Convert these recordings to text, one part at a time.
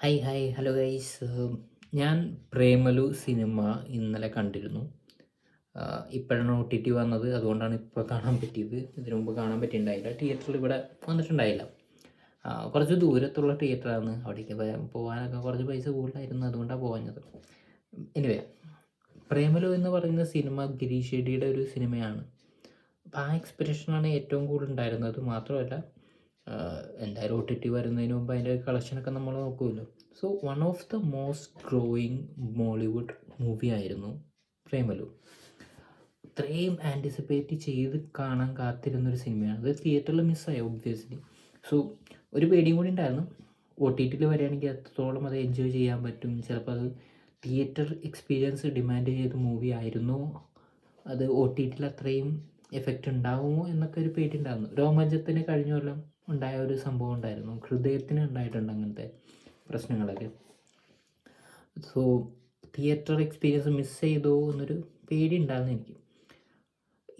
Hi hello guys. ഞാൻ Premalu cinema ഇന്നലെ കണ്ടിരുന്നു. ഇപ്പോഴാണ് OTT വന്നത്, അതുകൊണ്ടാണ് ഇപ്പോൾ കാണാൻ പറ്റിയത്. ഇതിനു മുമ്പ് കാണാൻ പറ്റിയിട്ടുണ്ടായില്ല, തിയേറ്ററിൽ ഇവിടെ വന്നിട്ടുണ്ടായില്ല. കുറച്ച് ദൂരത്തുള്ള തിയേറ്ററാണ്, അവിടേക്ക് പോകാനൊക്കെ കുറച്ച് പൈസ കൂടുതലായിരുന്നു, അതുകൊണ്ടാണ് പോകാഞ്ഞത്. എനിവേ, പ്രേമലു എന്ന് പറയുന്ന സിനിമ ഗിരീഷ് ഷെഡിയുടെ ഒരു സിനിമയാണ്. അപ്പോൾ ആ എക്സ്പെക്റ്റേഷനാണ് ഏറ്റവും കൂടുതൽ ഉണ്ടായിരുന്നത്. മാത്രമല്ല, എന്തായാലും OTT വരുന്നതിന് മുമ്പ് അതിൻ്റെ കളക്ഷനൊക്കെ നമ്മൾ നോക്കുമല്ലോ. So one of the most growing Mollywood movie ആയിരുന്നു പ്രേമലു. ഇത്രയും ആൻറ്റിസിപ്പേറ്റ് ചെയ്ത് കാണാൻ കാത്തിരുന്നൊരു സിനിമയാണ്. അത് തിയേറ്ററിൽ മിസ്സായി ഒബ്വിയസ്ലി. സോ ഒരു പേടിയും കൂടി ഉണ്ടായിരുന്നു, OTTയിൽ വരികയാണെങ്കിൽ എത്രത്തോളം അത് എൻജോയ് ചെയ്യാൻ പറ്റും, ചിലപ്പോൾ അത് തിയേറ്റർ എക്സ്പീരിയൻസ് ഡിമാൻഡ് ചെയ്ത മൂവി ആയിരുന്നോ, അത് OTTയിൽ അത്രയും എഫക്റ്റ് ഉണ്ടാകുമോ എന്നൊക്കെ ഒരു പേടി ഉണ്ടായിരുന്നു. രോമാഞ്ചത്തിന് കഴിഞ്ഞ കൊല്ലം ഉണ്ടായ ഒരു സംഭവം ഉണ്ടായിരുന്നു, ഹൃദയത്തിന് ഉണ്ടായിട്ടുണ്ട് അങ്ങനത്തെ പ്രശ്നങ്ങളൊക്കെ. സോ തിയേറ്റർ എക്സ്പീരിയൻസ് മിസ് ചെയ്തോ എന്നൊരു പേടി ഉണ്ടായിരുന്നു എനിക്ക്.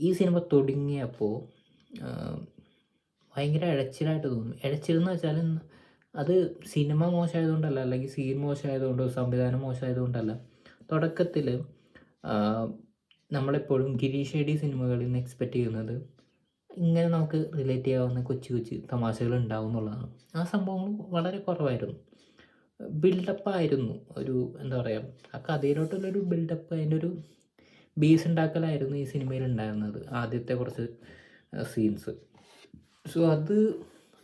ഈ സിനിമ തുടങ്ങിയപ്പോൾ ഭയങ്കര ഇഴച്ചിലായിട്ട് തോന്നും. ഇഴച്ചിലെന്ന് വെച്ചാൽ അത് സിനിമ മോശമായതുകൊണ്ടല്ല, അല്ലെങ്കിൽ സീൻ മോശമായതുകൊണ്ടോ സംവിധാനം മോശമായതുകൊണ്ടല്ല. തുടക്കത്തിൽ നമ്മളെപ്പോഴും ഗിരീഷ് ഷെഡി സിനിമകളിൽ നിന്ന് എക്സ്പെക്റ്റ് ചെയ്യുന്നത് ഇങ്ങനെ നമുക്ക് റിലേറ്റ് ചെയ്യാവുന്ന കൊച്ചു കൊച്ചു തമാശകൾ ഉണ്ടാവും എന്നുള്ളതാണ്. ആ സംഭവങ്ങൾ വളരെ കുറവായിരുന്നു. ബിൽഡപ്പായിരുന്നു, ഒരു എന്താ പറയുക, ആ കഥയിലോട്ടുള്ളൊരു ബിൽഡപ്പ്, അതിൻ്റെ ഒരു ബേസ് ഉണ്ടാക്കലായിരുന്നു ഈ സിനിമയിൽ ഉണ്ടായിരുന്നത്, ആദ്യത്തെ കുറച്ച് സീൻസ്. സോ അത്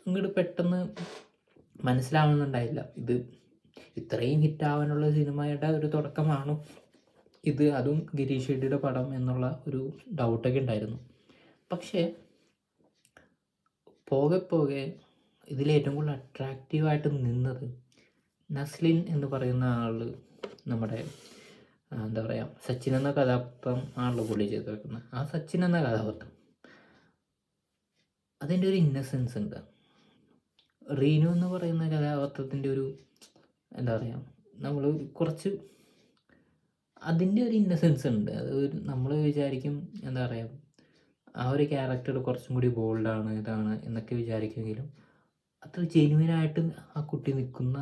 ഇങ്ങോട്ട് പെട്ടെന്ന് മനസ്സിലാവുന്നുണ്ടായില്ല. ഇത് ഇത്രയും ഹിറ്റാവാനുള്ള സിനിമയുടെ ഒരു തുടക്കമാണോ ഇത്, അതും ഗിരീഷ് ഷെഡിയുടെ പടം എന്നുള്ള ഒരു ഡൗട്ടൊക്കെ ഉണ്ടായിരുന്നു. പക്ഷേ പോകെ പോകെ ഇതിലേറ്റവും കൂടുതൽ അട്രാക്റ്റീവായിട്ട് നിന്നത് നസ്ലിൻ എന്ന് പറയുന്ന ആൾ, നമ്മുടെ എന്താ പറയുക, സച്ചിൻ എന്ന കഥാപാത്രം ആണല്ലോ പുള്ളി ചെയ്ത് വെക്കുന്നത്. ആ സച്ചിൻ എന്ന കഥാപാത്രം, അതിൻ്റെ ഒരു ഇന്നസെൻസ് ഉണ്ട്. റീനു എന്ന് പറയുന്ന കഥാപാത്രത്തിൻ്റെ ഒരു എന്താ പറയുക, നമ്മൾ കുറച്ച് അതിൻ്റെ ഒരു ഇന്നസെൻസ് ഉണ്ട്. അത് നമ്മൾ വിചാരിക്കും എന്താ പറയുക, ആ ഒരു ക്യാരക്ടർ കുറച്ചും കൂടി ബോൾഡാണ് ഇതാണ് എന്നൊക്കെ വിചാരിക്കുമെങ്കിലും അത്ര ജെന്യുവനായിട്ട് ആ കുട്ടി നിൽക്കുന്ന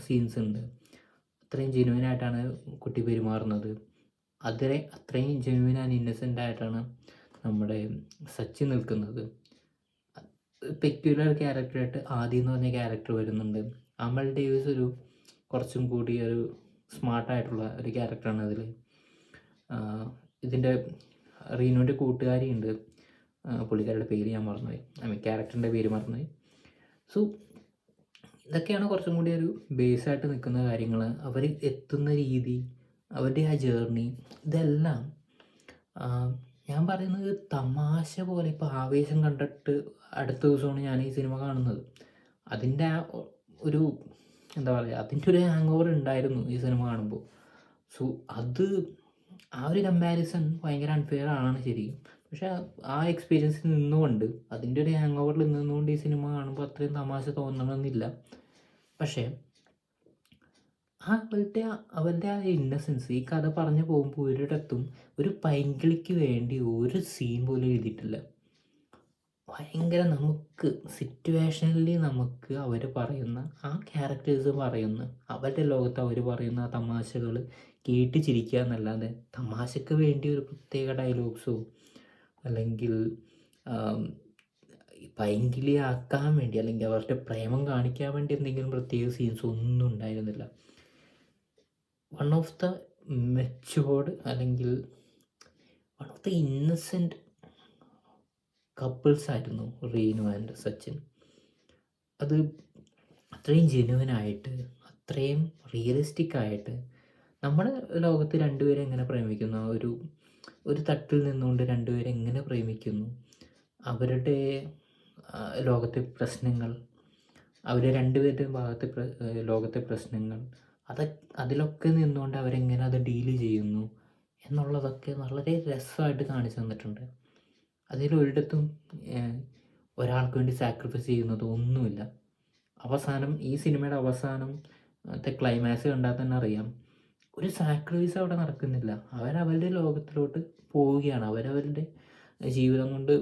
സീൻസ് ഉണ്ട്. അത്രയും ജെന്യുവനായിട്ടാണ് കുട്ടി പെരുമാറുന്നത്. അത്രയും ജെന്യുവൻ ആൻഡ് ഇന്നസെൻ്റ് ആയിട്ടാണ് നമ്മുടെ സച്ചിൻ നിൽക്കുന്നത്. പെക്യുലർ ക്യാരക്ടറായിട്ട് ആദി എന്ന് പറഞ്ഞ ക്യാരക്ടർ വരുന്നുണ്ട്. അമൽ ഡേവിസ് ഒരു കുറച്ചും കൂടി ഒരു സ്മാർട്ടായിട്ടുള്ള ഒരു ക്യാരക്ടറാണ് അതിൽ. ഇതിൻ്റെ റീനുവിൻ്റെ കൂട്ടുകാരിയുണ്ട്, പുള്ളിക്കാരുടെ പേര് ഞാൻ മറന്നുപോയി, ക്യാരക്ടറിൻ്റെ പേര് മറന്നുപോയി. സോ ഇതൊക്കെയാണ് കുറച്ചും കൂടി ഒരു ബേസായിട്ട് നിൽക്കുന്ന കാര്യങ്ങൾ. അവർ എത്തുന്ന രീതി, അവരുടെ ആ ജേർണി, ഇതെല്ലാം ഞാൻ പറയുന്നത് തമാശ പോലെ. ഇപ്പോൾ ആവേശം കണ്ടിട്ട് അടുത്ത ദിവസമാണ് ഞാൻ ഈ സിനിമ കാണുന്നത്. അതിൻ്റെ ആ ഒരു എന്താ പറയുക, അതിൻ്റെ ഒരു ഹാങ് ഓവർ ഉണ്ടായിരുന്നു ഈ സിനിമ കാണുമ്പോൾ. സോ അത് ആ ഒരു കമ്പാരിസൺ ഭയങ്കര അൺഫെയർ ആണ് ശരിക്കും. പക്ഷേ ആ എക്സ്പീരിയൻസിൽ നിന്നുകൊണ്ട്, അതിൻ്റെ ഒരു ഹാങ് ഓവറിൽ നിന്നുകൊണ്ട് ഈ സിനിമ കാണുമ്പോൾ അത്രയും തമാശ തോന്നണമെന്നില്ല. പക്ഷേ അവരുടെ ആ ഇന്നസെൻസ്, ഈ കഥ പറഞ്ഞു പോകുമ്പോൾ ഒരിടത്തും ഒരു പൈങ്കിളിക്ക് വേണ്ടി ഒരു സീൻ പോലും എഴുതിയിട്ടില്ല. ഭയങ്കര നമുക്ക് സിറ്റുവേഷനലി നമുക്ക് അവർ പറയുന്ന ആ ക്യാരക്ടേഴ്സ് പറയുന്ന അവരുടെ ലോകത്ത് അവർ പറയുന്ന ആ തമാശകൾ കേട്ട് ചിരിക്കുക എന്നല്ലാതെ തമാശക്ക് വേണ്ടി ഒരു പ്രത്യേക ഡയലോഗ്സോ അല്ലെങ്കിൽ പൈങ്കിളിയാക്കാൻ വേണ്ടി അല്ലെങ്കിൽ അവരുടെ പ്രേമം കാണിക്കാൻ വേണ്ടി എന്തെങ്കിലും പ്രത്യേക സീൻസ് ഒന്നും ഉണ്ടായിരുന്നില്ല. വൺ ഓഫ് ദ മെച്ചുവേർഡ് അല്ലെങ്കിൽ one of the innocent couples ആയിരുന്നു റീനു ആൻഡ് സച്ചിൻ. അത് അത്രയും ജെന്യുവനായിട്ട്, അത്രയും റിയലിസ്റ്റിക് ആയിട്ട് നമ്മുടെ ലോകത്ത് രണ്ടുപേരെ എങ്ങനെ പ്രേമിക്കുന്നു, ഒരു തട്ടിൽ നിന്നുകൊണ്ട് രണ്ടുപേരെ എങ്ങനെ പ്രേമിക്കുന്നു, അവരുടെ ലോകത്തെ പ്രശ്നങ്ങൾ, അവരെ രണ്ടുപേരുടെയും ലോകത്തെ പ്രശ്നങ്ങൾ, അതിലൊക്കെ നിന്നുകൊണ്ട് അവരെങ്ങനെ അത് ഡീല് ചെയ്യുന്നു എന്നുള്ളതൊക്കെ വളരെ രസമായിട്ട് കാണിച്ചു തന്നിട്ടുണ്ട്. അതിലൊരിടത്തും ഒരാൾക്ക് വേണ്ടി സാക്രിഫൈസ് ചെയ്യുന്നത് ഒന്നുമില്ല. അവസാനം ഈ സിനിമയുടെ അവസാനത്തെ ക്ലൈമാക്സ് കണ്ടാൽ തന്നെ അറിയാം, ഒരു സാക്രിഫൈസ് അവിടെ നടക്കുന്നില്ല. അവരവരുടെ ലോകത്തിലോട്ട് പോവുകയാണ്, അവരവരുടെ ജീവിതം കൊണ്ട്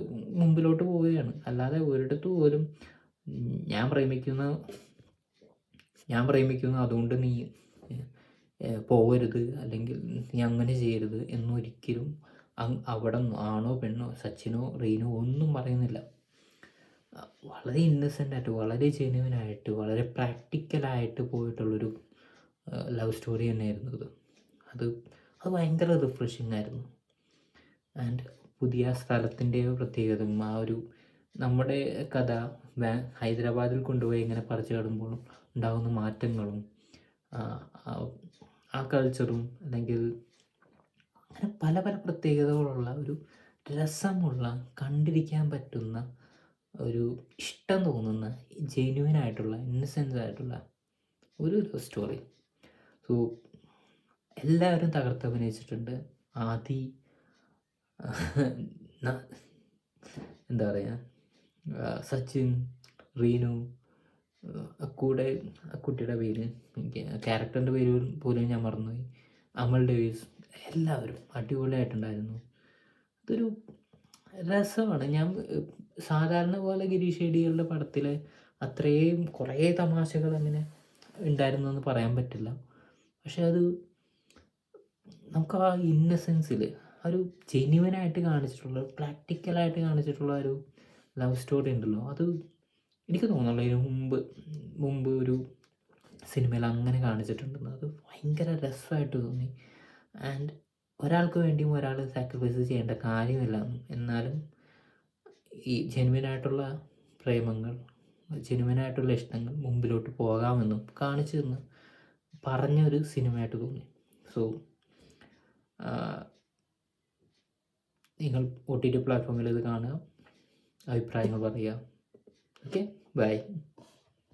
മുമ്പിലോട്ട് പോവുകയാണ്. അല്ലാതെ ഒരിടത്ത് പോലും ഞാൻ പ്രേമിക്കുന്ന ഞാൻ പ്രേമിക്കുന്നു അതുകൊണ്ട് നീ പോവരുത്, അല്ലെങ്കിൽ നീ അങ്ങനെ ചെയ്യരുത് എന്നൊരിക്കലും അവിടെ ആണോ പെണ്ണോ സച്ചിനോ റീനോ ഒന്നും പറയുന്നില്ല. വളരെ ഇന്നസെൻ്റായിട്ട്, വളരെ ജെന്യുവനായിട്ട്, വളരെ പ്രാക്ടിക്കലായിട്ട് പോയിട്ടുള്ളൊരു ലവ് സ്റ്റോറി തന്നെയായിരുന്നു ഇത്. അത് ഭയങ്കര റിഫ്രഷിംഗ് ആയിരുന്നു. ആൻഡ് പുതിയ സ്ഥലത്തിൻ്റെ പ്രത്യേകത, ആ ഒരു നമ്മുടെ കഥ ഹൈദരാബാദിൽ കൊണ്ടുപോയി ഇങ്ങനെ പറിച്ചു നടുമ്പോഴും ഉണ്ടാകുന്ന മാറ്റങ്ങളും ആ കൾച്ചറും, അല്ലെങ്കിൽ അങ്ങനെ പല പല പ്രത്യേകതകളുള്ള ഒരു രസമുള്ള, കണ്ടിരിക്കാൻ പറ്റുന്ന, ഒരു ഇഷ്ടം തോന്നുന്ന, ജെന്യുവനായിട്ടുള്ള, ഇന്നസെൻസ് ആയിട്ടുള്ള ഒരു ലവ് സ്റ്റോറി. സോ എല്ലാവരും തകർത്ത് അഭിനയിച്ചിട്ടുണ്ട്. ആദി എന്താ പറയുക, സച്ചിൻ, റീനു, കൂടെ കുട്ടിയുടെ പേര്, ക്യാരക്ടറിൻ്റെ പേര് പോലും ഞാൻ മറന്നുപോയി, അമൽ ഡേവിസ്, എല്ലാവരും അടിപൊളിയായിട്ടുണ്ടായിരുന്നു. ഇതൊരു രസമാണ്. ഞാൻ സാധാരണ പോലെ ഗിരീഷ് ഷെഡികളുടെ പടത്തിലെ അത്രയും കുറേ തമാശകൾ അങ്ങനെ ഉണ്ടായിരുന്നു എന്ന് പറയാൻ പറ്റില്ല. പക്ഷെ അത് നമുക്ക് ആ ഇന്നസെൻസിൽ, ആ ഒരു ജെന്യുവനായിട്ട് കാണിച്ചിട്ടുള്ള, പ്രാക്ടിക്കലായിട്ട് കാണിച്ചിട്ടുള്ള ഒരു ലവ് സ്റ്റോറി ഉണ്ടല്ലോ, അത് എനിക്ക് തോന്നുന്നുള്ളൂ ഇതിന് മുമ്പ് ഒരു സിനിമയിൽ അങ്ങനെ കാണിച്ചിട്ടുണ്ടെന്ന്. അത് ഭയങ്കര രസമായിട്ട് തോന്നി. ആൻഡ് ഒരാൾക്ക് വേണ്ടിയും ഒരാൾ സാക്രിഫൈസ് ചെയ്യേണ്ട കാര്യമില്ല, എന്നാലും ഈ ജെന്യുവനായിട്ടുള്ള പ്രേമങ്ങൾ, ജെന്യുവനായിട്ടുള്ള ഇഷ്ടങ്ങൾ മുമ്പിലോട്ട് പോകാമെന്നും കാണിച്ചു തന്ന് പറഞ്ഞൊരു സിനിമയായിട്ട് തോന്നി. സോ നിങ്ങൾ OTT പ്ലാറ്റ്ഫോമിൽ ഇത് കാണുക, അഭിപ്രായങ്ങൾ പറയുക. Okay, by.